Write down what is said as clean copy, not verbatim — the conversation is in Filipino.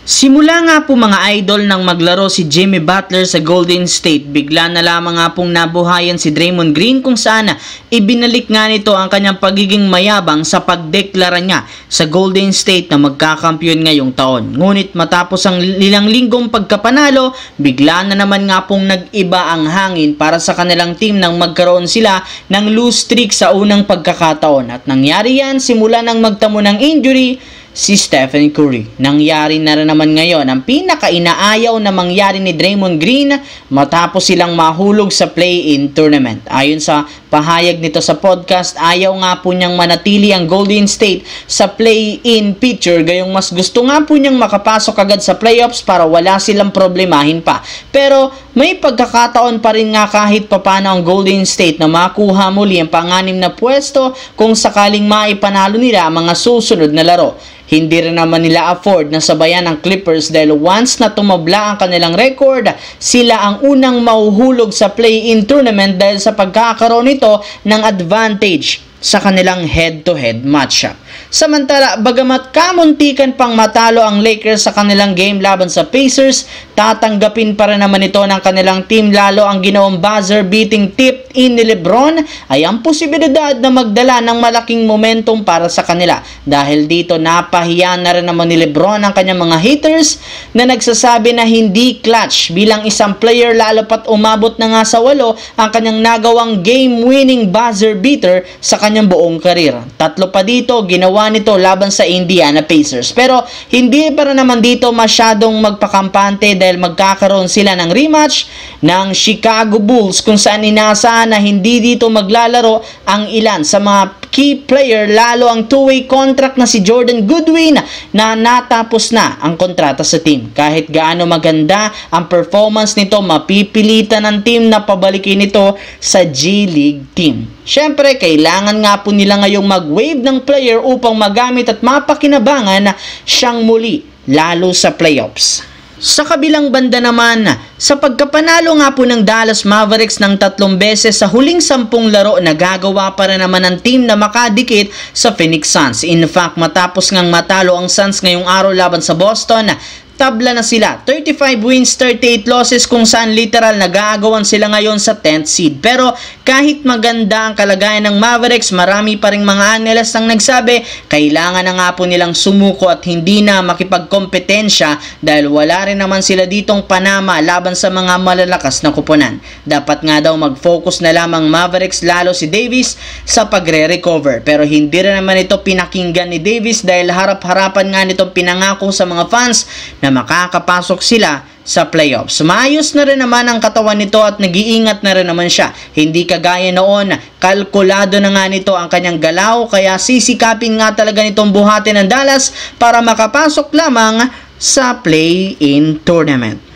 Simula nga po mga idol nang maglaro si Jimmy Butler sa Golden State, bigla na lamang nga pong nabuhayan si Draymond Green kung saan ibinalik nga nito ang kanyang pagiging mayabang sa pagdeklara niya sa Golden State na magkakampiyon ngayong taon. Ngunit matapos ang ilang linggong pagkapanalo, bigla na naman nga pong nag-iba ang hangin para sa kanilang team nang magkaroon sila ng lose streak sa unang pagkakataon. At nangyari yan simula nang magtamo ng injury si Stephen Curry. Nangyari na rin naman ngayon ang pinaka-inaayaw na mangyari ni Draymond Green matapos silang mahulog sa play-in tournament. Ayon sa pahayag nito sa podcast, ayaw nga po niyang manatili ang Golden State sa play-in picture, gayong mas gusto nga po niyang makapasok agad sa playoffs para wala silang problemahin pa. Pero may pagkakataon pa rin nga kahit papano ang Golden State na makuha muli ang pang-anim na pwesto kung sakaling maipanalo nila ang mga susunod na laro. Hindi rin naman nila afford na sabayan ang Clippers dahil once na tumabla ang kanilang record, sila ang unang mahuhulog sa play-in tournament dahil sa pagkakaroon nito ng advantage sa kanilang head-to-head matchup. Samantala, bagamat kamuntikan pang matalo ang Lakers sa kanilang game laban sa Pacers, tatanggapin pa rin naman ito ng kanilang team, lalo ang ginawang buzzer-beating tip-in ni LeBron ay ang posibilidad na magdala ng malaking momentum para sa kanila. Dahil dito, napahiya na rin naman ni LeBron ang kanyang mga haters na nagsasabi na hindi clutch bilang isang player, lalo pat umabot na nga sa 8 ang kanyang nagawang game-winning buzzer-beater sa kanyang buong karir. 3 pa dito ginawa nito laban sa Indiana Pacers. Pero hindi pa rin naman dito masyadong magpakampante dahil magkakaroon sila ng rematch ng Chicago Bulls kung saan inaasahan na hindi dito maglalaro ang ilan sa mga key player, lalo ang two-way contract na si Jordan Goodwin na natapos na ang kontrata sa team. Kahit gaano maganda ang performance nito, mapipilitan ng team na pabalikin ito sa G-League team. Syempre, kailangan nga po nila ngayong mag-wave ng player upang magamit at mapakinabangan siyang muli, lalo sa playoffs. Sa kabilang banda naman, sa pagkapanalo nga po ng Dallas Mavericks ng 3 beses sa huling 10 laro, nagagawa pa rin naman ng team na makadikit sa Phoenix Suns. In fact, matapos ngang matalo ang Suns ngayong araw laban sa Boston, tabla na sila. 35 wins, 38 losses kung saan literal nag-aagawan sila ngayon sa 10th seed. Pero kahit maganda ang kalagayan ng Mavericks, marami pa ring mga analyst ang nagsabi kailangan na nga po nilang sumuko at hindi na makipagkompetensya dahil wala rin naman sila ditong panama laban sa mga malalakas na kuponan. Dapat nga daw mag-focus na lamang Mavericks, lalo si Davis, sa pagre-recover. Pero hindi rin naman ito pinakinggan ni Davis dahil harap-harapan nga nitong pinangako sa mga fans na makakapasok sila sa playoffs. Maayos na rin naman ang katawan nito at nag-iingat na rin naman siya. Hindi kagaya noon, kalkulado na nga nito ang kanyang galaw, kaya sisikapin nga talaga nitong buhatin ng Dallas para makapasok lamang sa play-in tournament.